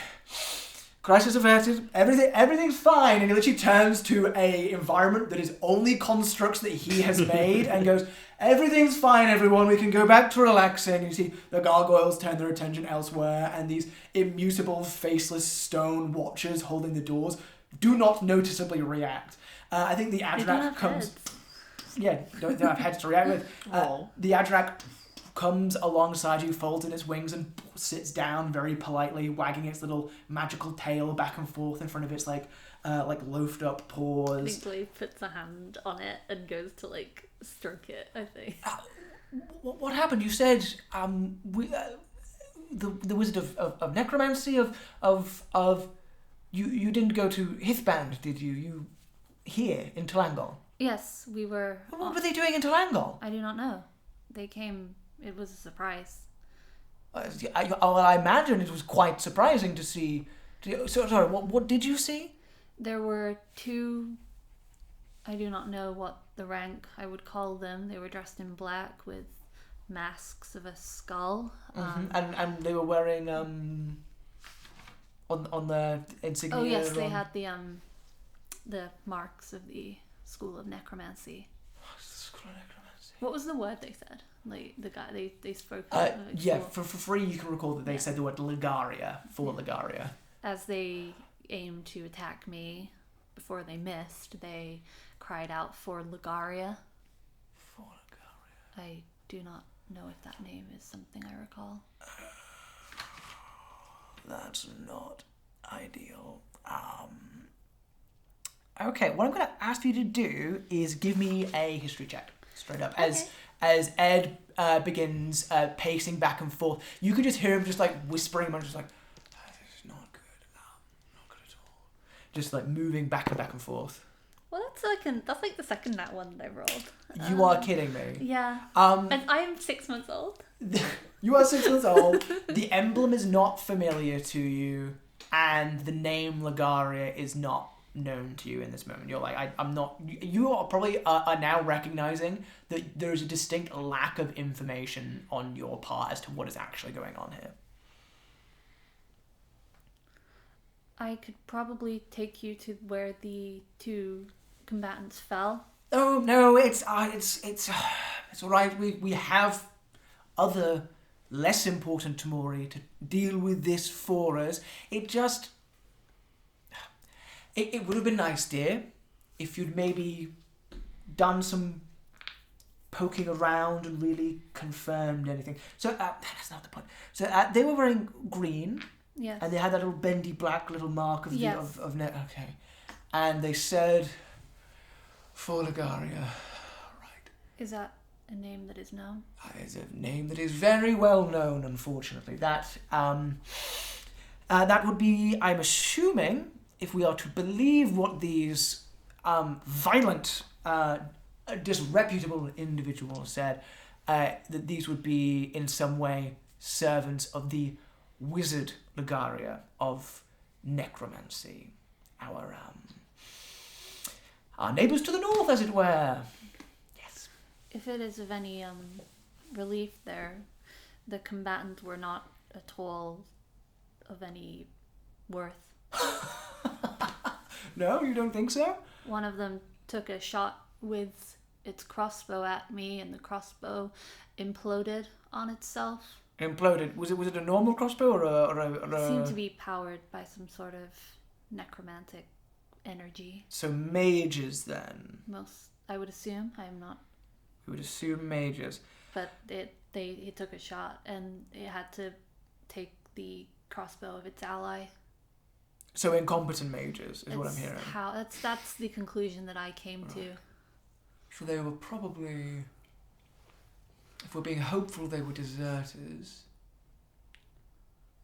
[SPEAKER 3] Crisis averted. Everything's fine. And he literally turns to a environment that is only constructs that he has made and goes, everything's fine, everyone. We can go back to relaxing. And you see the gargoyles turn their attention elsewhere, and these immutable, faceless stone watchers holding the doors do not noticeably react. I think the Adrak comes.
[SPEAKER 4] Heads.
[SPEAKER 3] Yeah, don't have heads to react with. The Adrak comes alongside you, folds in its wings, and sits down very politely, wagging its little magical tail back and forth in front of its like loafed up paws.
[SPEAKER 4] I think Glaive puts a hand on it and goes to like stroke it, I think.
[SPEAKER 3] What happened? You said the wizard of necromancy of you didn't go to Hithband, did you? You here in Talangol?
[SPEAKER 4] Yes, we were.
[SPEAKER 3] What were they doing in Talangol?
[SPEAKER 4] I do not know. They came. It was a surprise.
[SPEAKER 3] I imagine it was quite surprising to see. Sorry, what did you see?
[SPEAKER 4] There were two. I do not know what the rank I would call them. They were dressed in black with masks of a skull.
[SPEAKER 3] And they were wearing on the insignia.
[SPEAKER 4] Oh yes, they had the marks of the School of Necromancy.
[SPEAKER 3] School of Necromancy.
[SPEAKER 4] What was the word they said? Like the guy they spoke.
[SPEAKER 3] For free you can recall that they said the word Ligaria for Ligaria.
[SPEAKER 4] As they aimed to attack me, before they missed, they cried out for Ligaria.
[SPEAKER 3] For Ligaria.
[SPEAKER 4] I do not know if that name is something I recall.
[SPEAKER 3] That's not ideal. Okay, what I'm going to ask you to do is give me a history check, straight up. As Ed begins pacing back and forth, you could just hear him just like whispering, and just like, "This is not good. Not good at all." Just like moving back and forth.
[SPEAKER 4] Well, that's like the second nat one that I rolled.
[SPEAKER 3] You are kidding me.
[SPEAKER 4] Yeah. And I'm 6 months old.
[SPEAKER 3] You are 6 months old. The emblem is not familiar to you, and the name Ligaria is not known to you in this moment. You're like, I'm not. You are probably are now recognizing that there is a distinct lack of information on your part as to what is actually going on here.
[SPEAKER 4] I could probably take you to where the two combatants fell.
[SPEAKER 3] Oh no, it's all right. We have other less important Tamori to deal with this for us. It would have been nice, dear, if you'd maybe done some poking around and really confirmed anything. So that's not the point. So they were wearing green.
[SPEAKER 4] Yes.
[SPEAKER 3] And they had that little bendy black little mark of okay. And they said for Ligaria. Right.
[SPEAKER 4] Is that a name that is known?
[SPEAKER 3] It's a name that is very well known, unfortunately. That would be, I'm assuming, if we are to believe what these violent, disreputable individuals said, that these would be in some way servants of the wizard Ligaria of necromancy, our neighbours to the north, as it were. Yes.
[SPEAKER 4] If it is of any relief, the combatants were not at all of any worth.
[SPEAKER 3] No, you don't think so?
[SPEAKER 4] One of them took a shot with its crossbow at me, and the crossbow imploded on itself.
[SPEAKER 3] Imploded. Was it a normal crossbow or a...
[SPEAKER 4] It seemed to be powered by some sort of necromantic energy.
[SPEAKER 3] So mages then?
[SPEAKER 4] I would assume. I'm not...
[SPEAKER 3] We would assume mages.
[SPEAKER 4] But it took a shot, and it had to take the crossbow of its ally.
[SPEAKER 3] So incompetent mages is what I'm hearing.
[SPEAKER 4] That's the conclusion that I came to.
[SPEAKER 3] So they were probably... If we're being hopeful, they were deserters.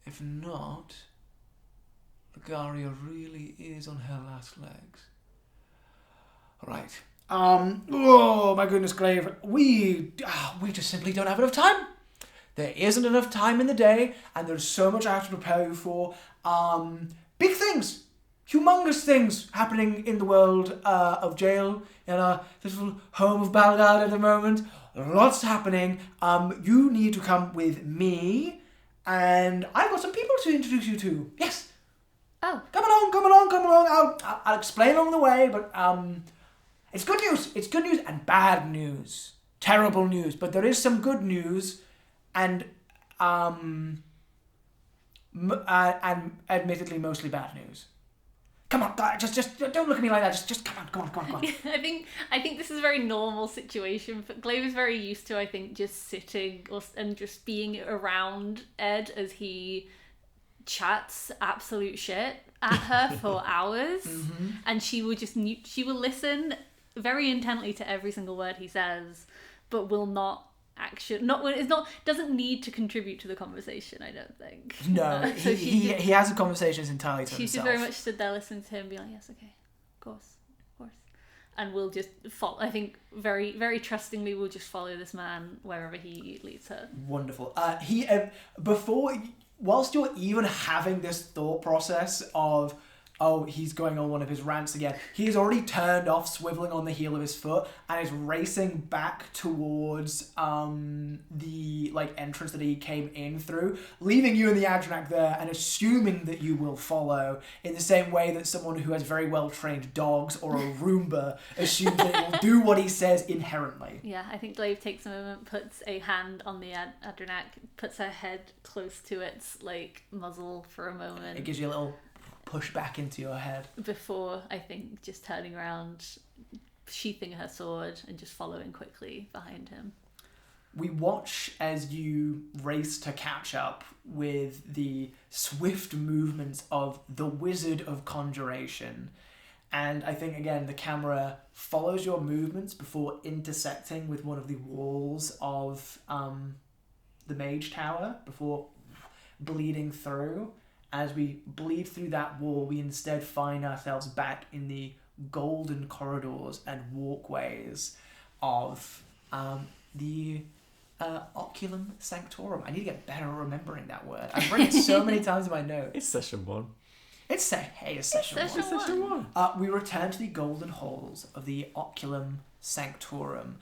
[SPEAKER 3] If not, Ligaria really is on her last legs. Right. Oh my goodness, Glaive. We just simply don't have enough time. There isn't enough time in the day, and there's so much I have to prepare you for. Big things, humongous things happening in the world of jail in our little home of Balgard at the moment. Lots happening. You need to come with me, and I've got some people to introduce you to. Yes.
[SPEAKER 4] Oh.
[SPEAKER 3] Come along. I'll explain along the way, but it's good news. It's good news and bad news. Terrible news, but there is some good news, and admittedly mostly bad news. Come on, guys, just don't look at me like that. Just come on.
[SPEAKER 4] I think this is a very normal situation. But Glaive is very used to, I think, just sitting and just being around Ed as he chats absolute shit at her for hours, and she will listen very intently to every single word he says, but will not doesn't need to contribute to the conversation, I don't think.
[SPEAKER 3] No,
[SPEAKER 4] so
[SPEAKER 3] he has a conversation entirely to
[SPEAKER 4] she's
[SPEAKER 3] himself.
[SPEAKER 4] She's very much stood there listening to him, be like, yes, okay, of course. and we'll just follow. I think very, very trustingly, we'll just follow this man wherever he leads her.
[SPEAKER 3] Wonderful. Whilst you're even having this thought process of, oh, he's going on one of his rants again, he's already turned off, swiveling on the heel of his foot, and is racing back towards the entrance that he came in through, leaving you and the Adrenac there, and assuming that you will follow in the same way that someone who has very well trained dogs or a Roomba assumes that it will do what he says inherently.
[SPEAKER 4] Yeah, I think Glaive takes a moment, puts a hand on the Adrenac, puts her head close to its muzzle for a moment.
[SPEAKER 3] It gives you a little push back into your head.
[SPEAKER 4] Before, I think, just turning around, sheathing her sword, and just following quickly behind him.
[SPEAKER 3] We watch as you race to catch up with the swift movements of the Wizard of Conjuration. And I think, again, the camera follows your movements before intersecting with one of the walls of the Mage Tower, before bleeding through. As we bleed through that wall, we instead find ourselves back in the golden corridors and walkways of the Oculum Sanctorum. I need to get better at remembering that word. I've read it so many times in my notes.
[SPEAKER 2] It's session 1.
[SPEAKER 3] It's session one. We return to the golden halls of the Oculum Sanctorum.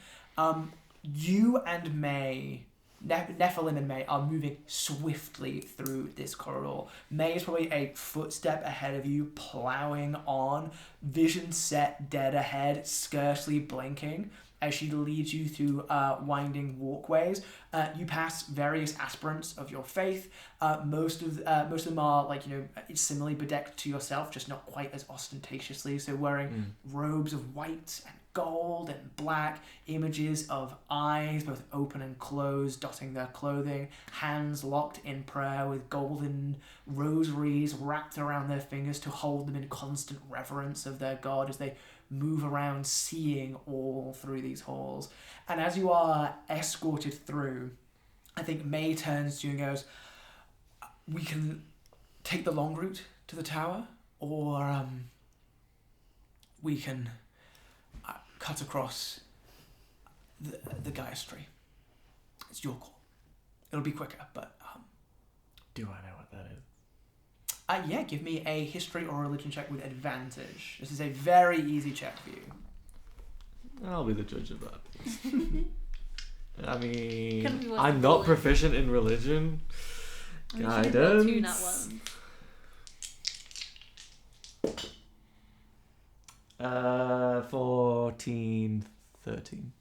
[SPEAKER 3] You and May... Nephilim and May are moving swiftly through this corridor. May is probably a footstep ahead of you, ploughing on, vision set dead ahead, scarcely blinking, as she leads you through winding walkways. You pass various aspirants of your faith. Most of them are similarly bedecked to yourself, just not quite as ostentatiously. So wearing robes of white and gold and black, images of eyes both open and closed dotting their clothing, hands locked in prayer with golden rosaries wrapped around their fingers to hold them in constant reverence of their god as they move around, seeing all through these halls. And as you are escorted through, I think May turns to you and goes, we can take the long route to the tower, or we can cut across the Gaius tree. It's your call. It'll be quicker, but...
[SPEAKER 2] Do I know what that is?
[SPEAKER 3] Yeah, give me a history or religion check with advantage. This is a very easy check for you.
[SPEAKER 2] I'll be the judge of that. I mean,
[SPEAKER 4] Couldn't be worse
[SPEAKER 2] I'm
[SPEAKER 4] than
[SPEAKER 2] not
[SPEAKER 4] bullying.
[SPEAKER 2] proficient in religion.
[SPEAKER 4] I mean, she did roll 2 nat
[SPEAKER 2] Guidance.
[SPEAKER 4] ones.
[SPEAKER 2] 14, 13.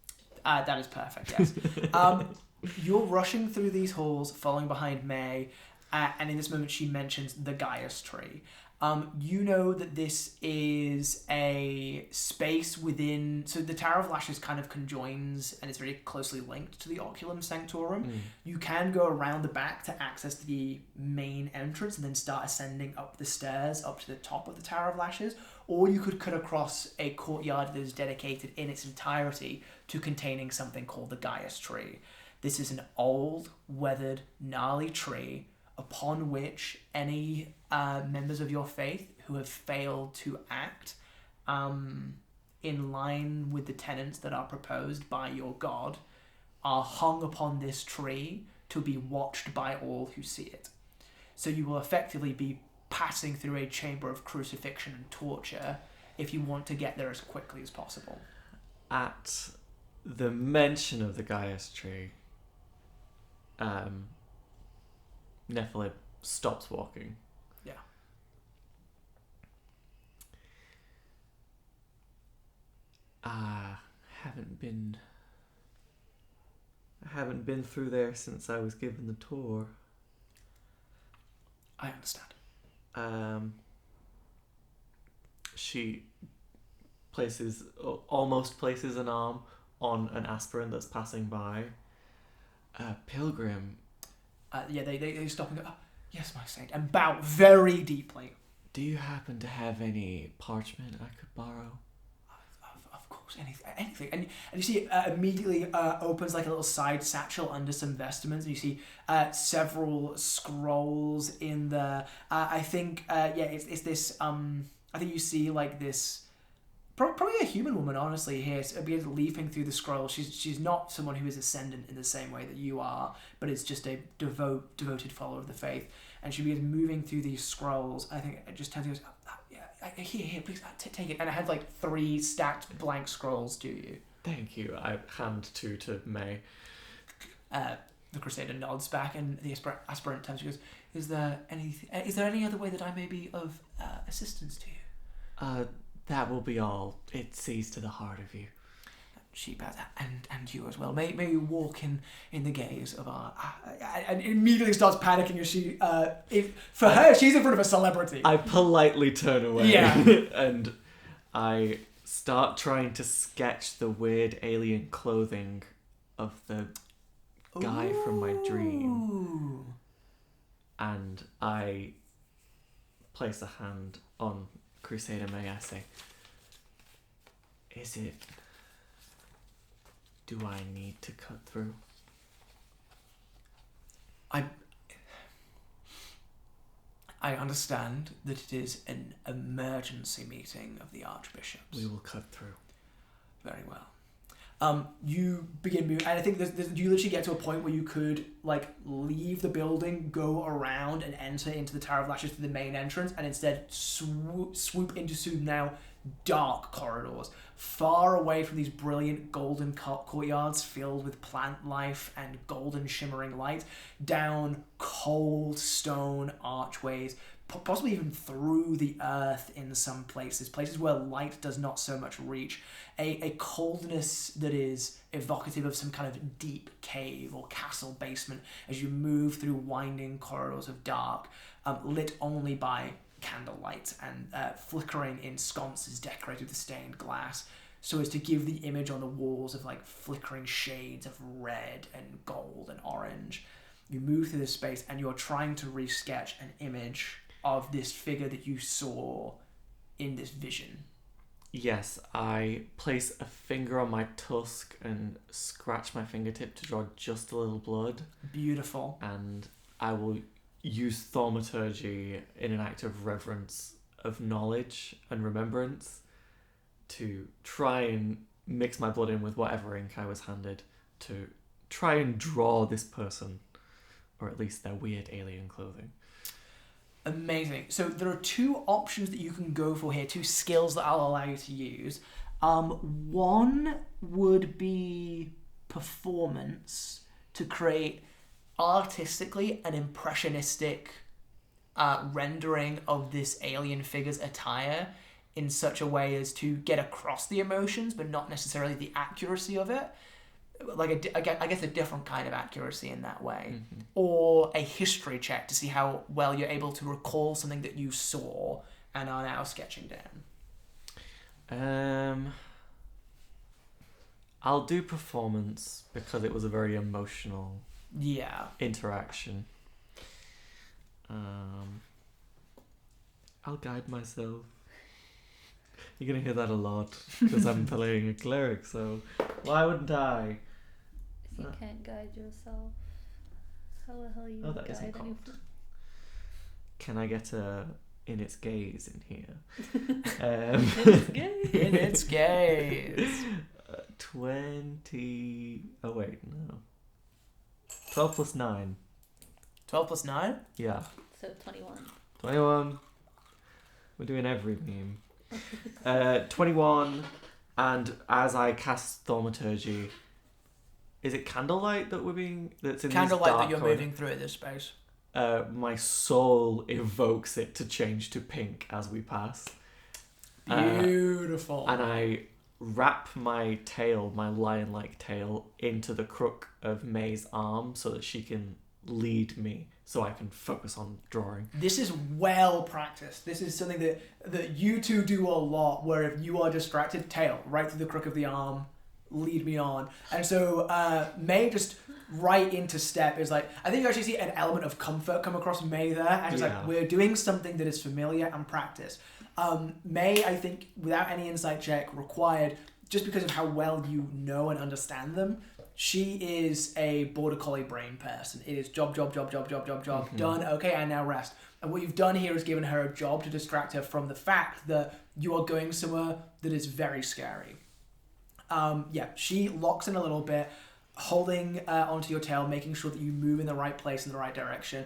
[SPEAKER 3] That is perfect, yes. You're rushing through these halls, following behind May, and in this moment she mentions the Gaius tree. You know that this is a space within... So the Tower of Lashes kind of conjoins and is very closely linked to the Oculum Sanctorum. You can go around the back to access the main entrance and then start ascending up the stairs up to the top of the Tower of Lashes, or you could cut across a courtyard that is dedicated in its entirety to containing something called the Gaius tree. This is an old, weathered, gnarly tree upon which any members of your faith who have failed to act in line with the tenets that are proposed by your god are hung upon this tree to be watched by all who see it. So you will effectively be passing through a chamber of crucifixion and torture if you want to get there as quickly as possible.
[SPEAKER 2] At the mention of the Gaius tree, Nephilim stops walking.
[SPEAKER 3] Yeah.
[SPEAKER 2] I haven't been through there since I was given the tour.
[SPEAKER 3] I understand.
[SPEAKER 2] She almost places an arm on an aspirant that's passing by. Pilgrim,
[SPEAKER 3] They stop and go, oh, yes, my saint, and bow very deeply.
[SPEAKER 2] do you happen to have any parchment I could borrow?
[SPEAKER 3] Of course, anything. And you see it immediately opens like a little side satchel under some vestments, and you see several scrolls in the... I think, it's this... I think you see like this probably a human woman, honestly, here. So begins leaping through the scrolls. She's not someone who is ascendant in the same way that you are, but is just a devoted follower of the faith. And she begins moving through these scrolls. I think it just turns and goes, here, please, take it. And I had like 3 stacked blank scrolls to you.
[SPEAKER 2] Thank you. I hand 2 to May.
[SPEAKER 3] The Crusader nods back, and the aspirant turns and goes, Is there any other way that I may be of assistance to you?
[SPEAKER 2] That will be all. It sees to the heart of you.
[SPEAKER 3] She bows, and you as well. May you walk in the gaze of our... and immediately starts panicking as she... for her, she's in front of a celebrity.
[SPEAKER 2] I politely turn away.
[SPEAKER 3] Yeah.
[SPEAKER 2] And I start trying to sketch the weird alien clothing of the guy from my dream. And I place a hand on Crusader May. I say, do I need to cut through?
[SPEAKER 3] I understand that it is an emergency meeting of the archbishops.
[SPEAKER 2] We will cut through.
[SPEAKER 3] Very well. You begin moving, and I think you literally get to a point where you could leave the building, go around, and enter into the Tower of Lashes through the main entrance, and instead swoop into some now dark corridors, far away from these brilliant golden courtyards filled with plant life and golden shimmering light, down cold stone archways, possibly even through the earth in some places where light does not so much reach, a coldness that is evocative of some kind of deep cave or castle basement as you move through winding corridors of dark, lit only by candlelight and flickering in sconces decorated with stained glass, so as to give the image on the walls of flickering shades of red and gold and orange. You move through this space and you're trying to resketch an image of this figure that you saw in this vision.
[SPEAKER 2] Yes, I place a finger on my tusk and scratch my fingertip to draw just a little blood.
[SPEAKER 3] Beautiful.
[SPEAKER 2] And I will use thaumaturgy in an act of reverence, of knowledge and remembrance, to try and mix my blood in with whatever ink I was handed to try and draw this person, or at least their weird alien clothing.
[SPEAKER 3] Amazing. So there are 2 options that you can go for here, 2 skills that I'll allow you to use. One would be performance, to create artistically an impressionistic rendering of this alien figure's attire in such a way as to get across the emotions but not necessarily the accuracy of it. I guess a different kind of accuracy in that way. Mm-hmm. Or a history check to see how well you're able to recall something that you saw and are now sketching down.
[SPEAKER 2] I'll do performance because it was a very emotional interaction. I'll guide myself. You're going to hear that a lot because I'm playing a cleric, so why wouldn't I?
[SPEAKER 4] If you can't guide yourself, how the hell are you
[SPEAKER 2] that isn't
[SPEAKER 4] guide anyone?
[SPEAKER 2] Can I get a in its gaze in here?
[SPEAKER 4] In its gaze.
[SPEAKER 3] In its gaze.
[SPEAKER 2] 20... Oh, wait, no. 12 plus 9.
[SPEAKER 3] 12 plus 9?
[SPEAKER 2] Yeah.
[SPEAKER 4] So 21.
[SPEAKER 2] 21. We're doing every meme. 21, and as I cast thaumaturgy, is it candlelight that that's in
[SPEAKER 3] candlelight
[SPEAKER 2] this
[SPEAKER 3] that you're
[SPEAKER 2] corridor?
[SPEAKER 3] moving through at this space?
[SPEAKER 2] My soul evokes it to change to pink as we pass.
[SPEAKER 3] Beautiful.
[SPEAKER 2] And I wrap my tail, my lion-like tail, into the crook of May's arm so that she can lead me, so I can focus on drawing.
[SPEAKER 3] This is well practiced. This is something that you 2 do a lot, where if you are distracted, tail, right through the crook of the arm, lead me on. And so May just right into step is I think you actually see an element of comfort come across May there, and it's we're doing something that is familiar and practiced. May, I think, without any insight check required, just because of how well you know and understand them, She is a border collie brain person. It is job,
[SPEAKER 2] Mm-hmm.
[SPEAKER 3] done. Okay, and now rest. And what you've done here is given her a job to distract her from the fact that you are going somewhere that is very scary. She locks in a little bit, holding onto your tail, making sure that you move in the right place in the right direction.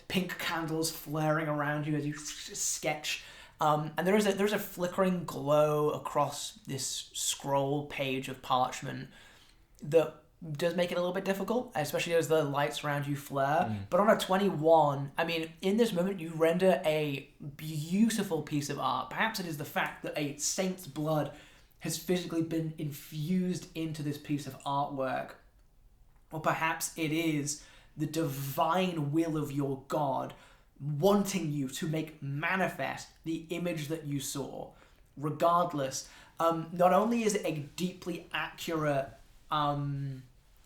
[SPEAKER 3] Pink candles flaring around you as you sketch. And there's a flickering glow across this scroll page of parchment that does make it a little bit difficult, especially as the lights around you flare. But on a 21, I mean, in this moment, you render a beautiful piece of art. Perhaps it is the fact that a saint's blood has physically been infused into this piece of artwork. Or perhaps it is the divine will of your God wanting you to make manifest the image that you saw. Regardless, not only is it a deeply accurate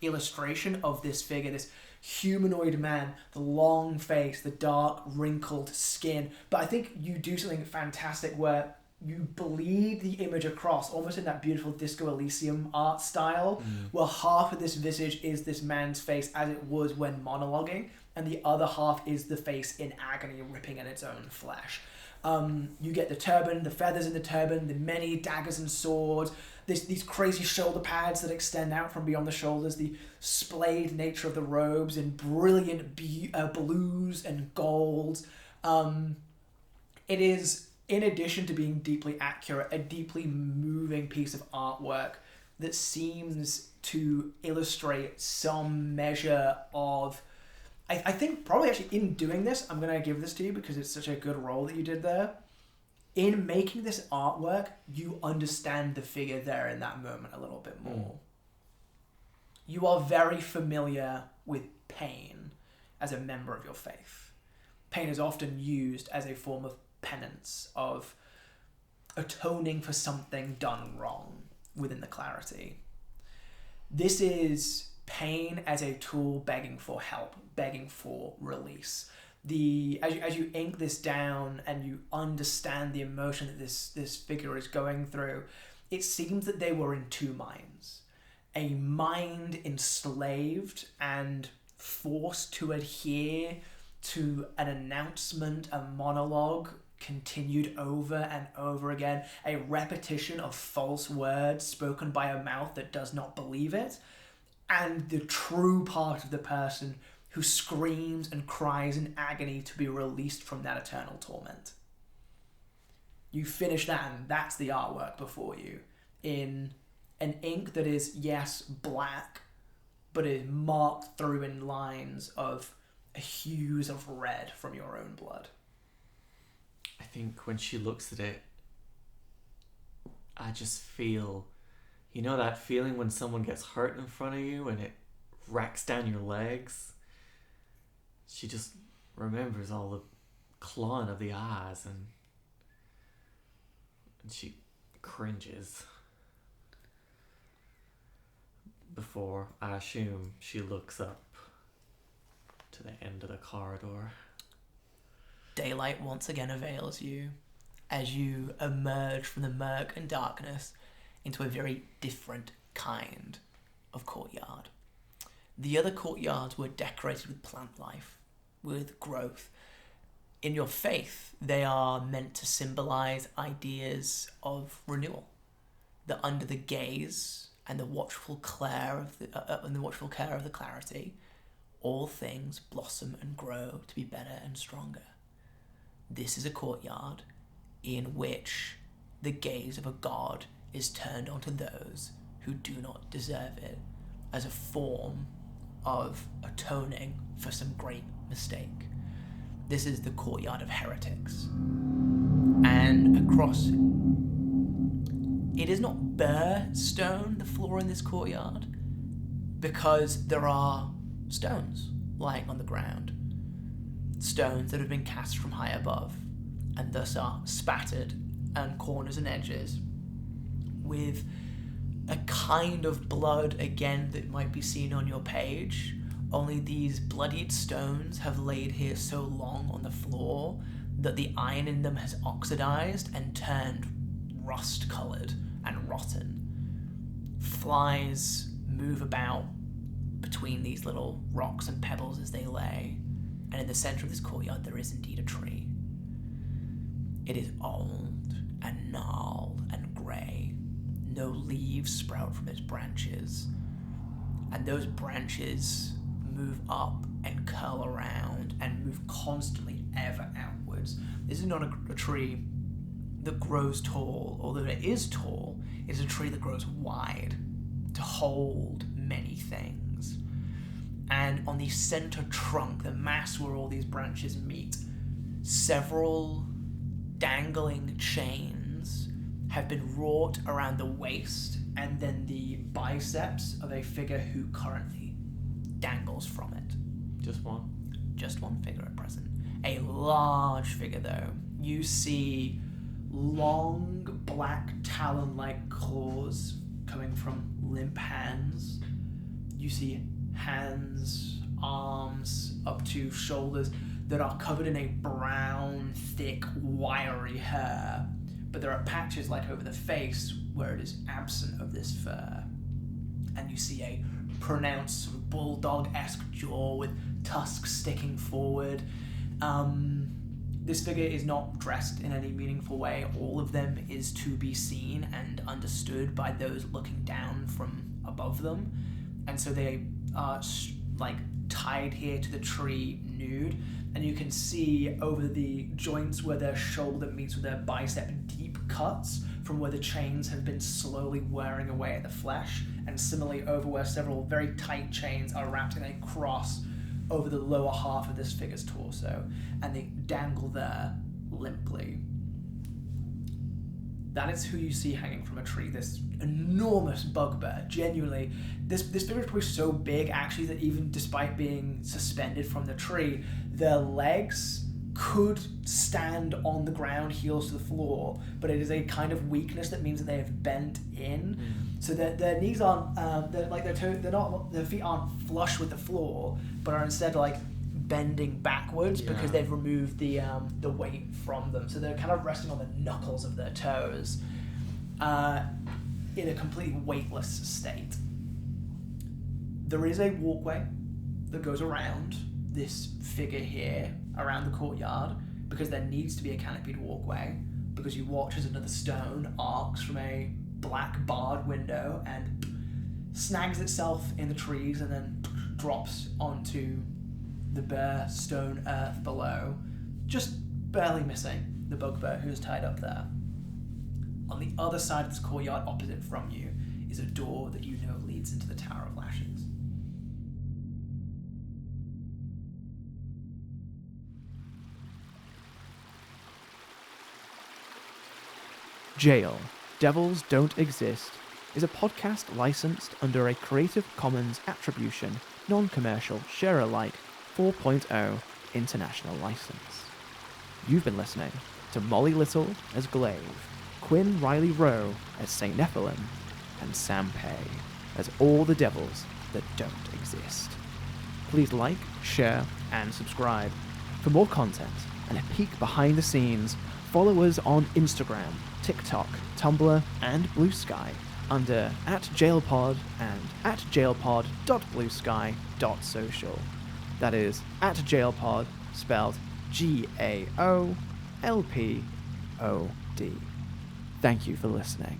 [SPEAKER 3] illustration of this figure, this humanoid man, the long face, the dark wrinkled skin, but I think you do something fantastic where you bleed the image across almost in that beautiful Disco Elysium art style, where half of this visage is this man's face as it was when monologuing, and the other half is the face in agony ripping at its own flesh. You get the turban, the feathers in the turban, the many daggers and swords, these crazy shoulder pads that extend out from beyond the shoulders, the splayed nature of the robes in brilliant blues and golds. It is, in addition to being deeply accurate, a deeply moving piece of artwork that seems to illustrate some measure of... I think probably actually in doing this, I'm going to give this to you because it's such a good role that you did there. In making this artwork, you understand the figure there in that moment a little bit more. You are very familiar with pain as a member of your faith. Pain is often used as a form of penance, of atoning for something done wrong within the clarity. This is pain as a tool begging for help, begging for release. As you ink this down and you understand the emotion that this figure is going through, it seems that they were in two minds. A mind enslaved and forced to adhere to an announcement, a monologue continued over and over again, a repetition of false words spoken by a mouth that does not believe it, and the true part of the person who screams and cries in agony to be released from that eternal torment. You finish that, and that's the artwork before you, in an ink that is, yes, black, but is marked through in lines of hues of red from your own blood.
[SPEAKER 2] I think when she looks at it, I just feel, you know that feeling when someone gets hurt in front of you and it racks down your legs? She just remembers all the clawing of the eyes and she cringes. Before, I assume, she looks up to the end of the corridor.
[SPEAKER 3] Daylight once again avails you as you emerge from the murk and darkness into a very different kind of courtyard. The other courtyards were decorated with plant life, with growth. In your faith, they are meant to symbolize ideas of renewal, that under the gaze and the watchful care of the clarity, all things blossom and grow to be better and stronger. This is a courtyard in which the gaze of a god is turned onto those who do not deserve it as a form of atoning for some great mistake. This is the courtyard of heretics. And across... It is not bare stone, the floor in this courtyard, because there are stones lying on the ground. Stones that have been cast from high above, and thus are spattered on corners and edges with a kind of blood, again, that might be seen on your page, only these bloodied stones have laid here so long on the floor that the iron in them has oxidized and turned rust-colored and rotten. Flies move about between these little rocks and pebbles as they lay, and in the centre of this courtyard there is indeed a tree. It is old and gnarled and grey. No leaves sprout from its branches, and those branches move up and curl around and move constantly ever outwards. This is not a tree that grows tall, although it is tall. It's a tree that grows wide to hold many things. And on the center trunk, the mass where all these branches meet, several dangling chains have been wrought around the waist and then the biceps of a figure who currently dangles from it.
[SPEAKER 2] Just one?
[SPEAKER 3] Just one figure at present. A large figure, though. You see long black talon-like claws coming from limp hands. You see hands, arms up to shoulders that are covered in a brown, thick, wiry hair, but there are patches like over the face where it is absent of this fur. And you see a pronounced sort of bulldog-esque jaw with tusks sticking forward. This figure is not dressed in any meaningful way. All of them is to be seen and understood by those looking down from above them. And so they are tied here to the tree nude, and you can see over the joints where their shoulder meets with their bicep deep cuts from where the chains have been slowly wearing away at the flesh, and similarly over where several very tight chains are wrapped in a cross over the lower half of this figure's torso, and they dangle there limply. That is who you see hanging from a tree, this enormous bugbear. Genuinely, this figure is probably so big, actually, that even despite being suspended from the tree, their legs could stand on the ground, heels to the floor, but it is a kind of weakness that means that they have bent in, so that their knees aren't, their feet aren't flush with the floor, but are instead bending backwards because they've removed the weight from them. So they're kind of resting on the knuckles of their toes in a completely weightless state. There is a walkway that goes around this figure here, around the courtyard, because there needs to be a canopied walkway, because you watch as another stone arcs from a black barred window and snags itself in the trees and then drops onto the bare stone earth below, just barely missing the bugbear who's tied up there. On the other side of this courtyard opposite from you is a door that you know leads into the Tower of Lashes.
[SPEAKER 1] Jail, Devils Don't Exist is a podcast licensed under a Creative Commons Attribution, Non-Commercial, Share-alike 4.0 international license. You've been listening to Molly Little as Glaive, Quinn Riley Rowe as St. Nephilim, and Sam Pay as all the devils that don't exist. Please like, share, and subscribe. For more content and a peek behind the scenes, follow us on Instagram, TikTok, Tumblr, and BlueSky under @jailpod and @jailpod.bluesky.social. That is @jailpod, spelled GAOLPOD. Thank you for listening.